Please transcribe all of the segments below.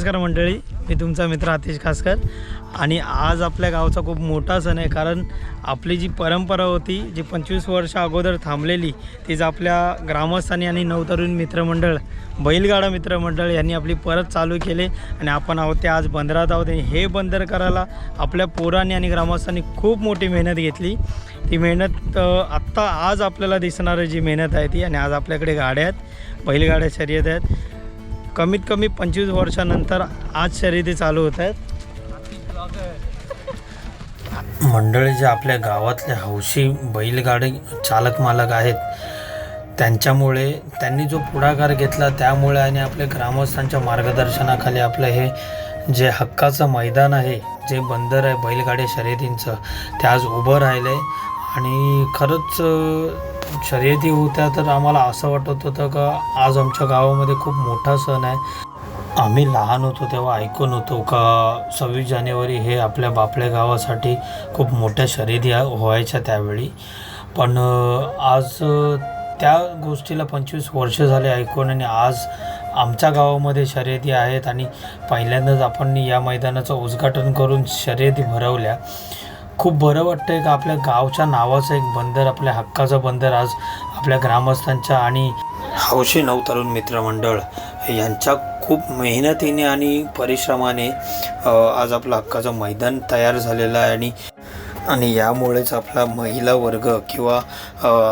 नमस्कार मंडळी, मी तुमचा मित्र आतिश खासकर आणि आज आपल्या गावचा खूप मोठा सण आहे. कारण आपली जी परंपरा होती, जी 25 वर्ष अगोदर थांबलेली, तीच आपल्या ग्रामस्थांनी आणि नवतरुण मित्रमंडळ, बैलगाडा मित्रमंडळ यांनी आपली परत चालू केले आणि आपण आहोत ते आज बंदरात आहोत. हे बंदर करायला आपल्या पोरांनी आणि ग्रामस्थांनी खूप मोठी मेहनत घेतली. ती मेहनत आत्ता आज आपल्याला दिसणारी जी मेहनत आहे ती, आणि आज आपल्याकडे गाड्या आहेत, बैलगाड्या शर्यत आहेत. कमीत कमी 25 वर्षानंतर आज शर्यती चालू होत आहेत. मंडळी जे आपल्या गावातले हौशी बैलगाडी चालक मालक आहेत, त्यांच्यामुळे त्यांनी जो पुढाकार घेतला त्यामुळे आणि आपल्या ग्रामस्थांच्या मार्गदर्शनाखाली आपलं हे जे हक्काचं मैदान आहे, जे बंदर आहे बैलगाडी शर्यतींचं, ते आज उभं राहिलं आहे. आणि खरंच शर्यती होत्या तर आम्हाला असं वाटत होतं का आज आमच्या गावामध्ये खूप मोठा सण आहे. आम्ही लहान होतो तेव्हा ऐकून होतो का 26 जानेवारी हे आपल्या बापल्या गावासाठी खूप मोठ्या शर्यती व्हायच्या त्यावेळी. पण आज त्या गोष्टीला 25 वर्ष झाले ऐकून, आणि आज आमच्या गावामध्ये शर्यती आहेत. आणि पहिल्यांदाच आपण या मैदानाचं उद्घाटन करून शर्यती भरवल्या. खूप बरं वाटतं आहे का आपल्या गावच्या नावाचं एक बंदर, आपल्या हक्काचा बंदर आज आपल्या ग्रामस्थांच्या आणि हौशी नवतरुण मित्रमंडळ यांच्या खूप मेहनतीने आणि परिश्रमाने आज आपलं हक्काचं मैदान तयार झालेलं आहे. आणि यामुळेच आपला महिला वर्ग किंवा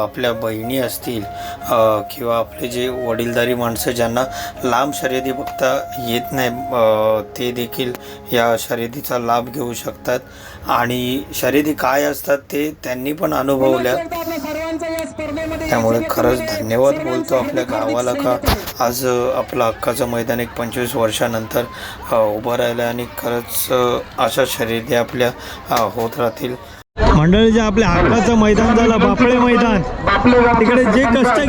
आपल्या बहिणी असतील किंवा आपले जे वडीलधारी माणसं ज्यांना लांब शर्यती बघता येत नाही, ते देखील या शर्यतीचा लाभ घेऊ शकतात. आणि शर्यती काय असतात ते त्यांनी पण अनुभवल्या. त्यामुळे खरंच धन्यवाद बोलतो आपल्या गावाला का आज आपलं हक्काचं मैदान एक 25 वर्षानंतर उभं राहिलं. आणि खरंच अशा शर्यती आपल्या होत राहतील. मंडळी, जे आपल्या हक्काचं मैदान झालं, बापळे मैदान, तिकडे जे कष्ट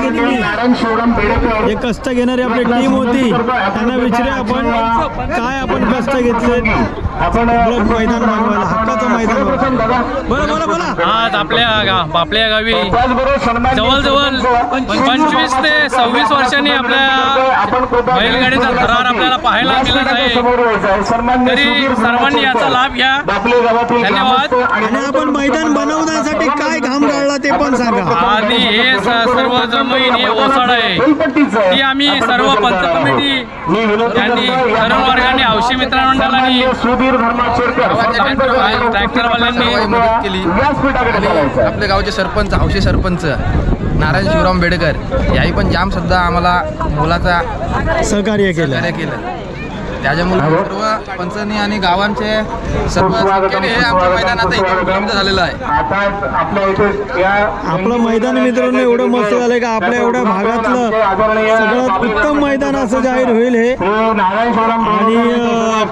घेणारी आपली टीम होती, त्यांना विचारूया आपण काय आपण कष्ट घेतले मैदान बनवायला, हक्काचं मैदान. बोला बोला. आज आपल्या बापल्या गावी जवळजवळ 25 ते 26 वर्षांनी आपल्या बैलगाडीचा थरार आपल्याला पाहायला मिळत आहे. तरी सर्वांनी याचा लाभ घ्या. धन्यवाद. आणि आपण मैदान बनवण्यासाठी काय घाम गाळला ते पण सांगा. आधी हे सर्व जमीन हे ओसाड आहे, ही आम्ही सर्व पंच कमिटी यांनी तरुण वर्गाने, हौशी मित्रमंडळांनी, ट्रॅक्टरवाल्यांनी मदत केली. आपल्या गावचे सरपंच, हौशी सरपंच नारायण शिवराम बेडकर याही पण जाम सुद्धा आम्हाला मोलाचा सहकार्य केलं. त्याच्यामुळे सर्व पंचांनी आणि गावांचे सर्व संख्येने हे आमच्या मैदानात उपलब्ध झालेलं आहे. आपलं मैदान मित्रांनो एवढं मस्त झालंय का आपल्या एवढ्या भागातलं सगळ्यात उत्तम मैदान असं जाहीर होईल हे. आणि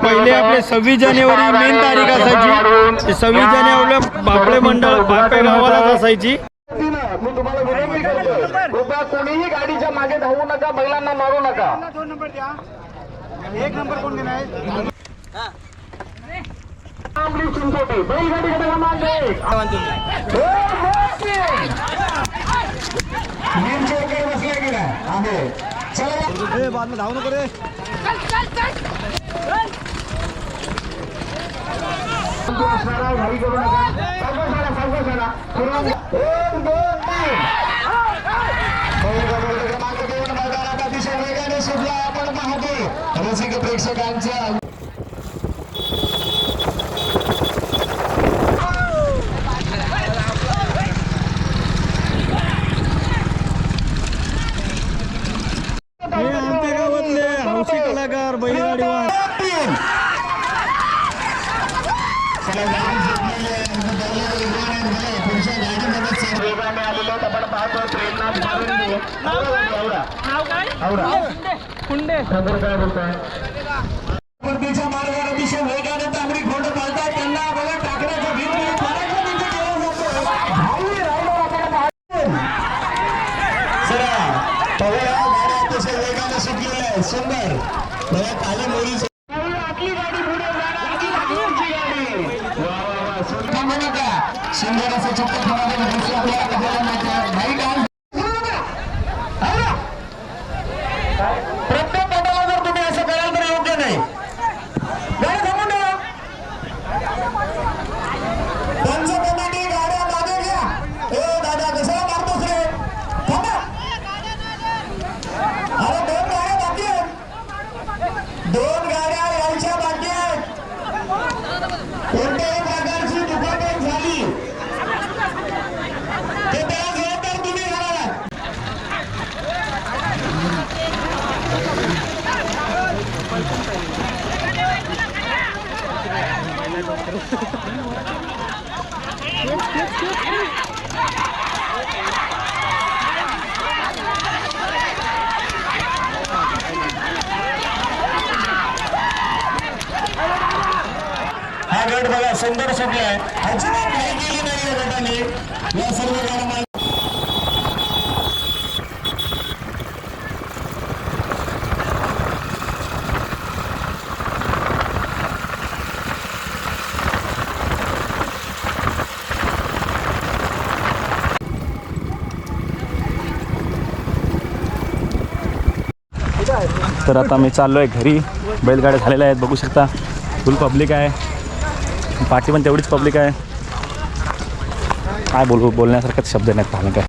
पहिले आपले 26 जानेवारी मेन तारीख असायची. 26 जानेवारीला बापळे मंडळ बापे गावालाच असायची. कोणीही गाडीच्या मागे धावू नका, बैलांना मारू नका. एक नंबर कोण घेणार बाद में धाव नको रे. घाई करू नका. अतिशय वेगाने सुटला आपण पाहतो रसिक प्रेक्षकांच्या. हे आमच्या गावातले हौशी कलाकार बैलगाडीवार. वेगाने आलेलो आपण पाहतो प्रेरणा स्पर्धेच्या मार्गावर अतिशय वेगाने तांबडी फोटो चालतात. त्यांना बघा टाकण्याचा अतिशय वेगाने सुटलेला आहे. सुंदर काली मोरी आपली गाडी पुढे सुंदर असं चित्र प्रत्येक गटाला जर तुम्ही असं कराल तर योग्य नाही. हा गट बघा सुंदर सुटलाय. अजिबात काही केली नाही या गटाने. या सर्व गाडा तर आता मी चाललो आहे घरी. बैलगाड्या झालेल्या आहेत, बघू शकता. फुल पब्लिक आहे, पाठी पण तेवढीच पब्लिक आहे. काय बोलण्यासारखंच शब्द नाहीत पाहणं काय.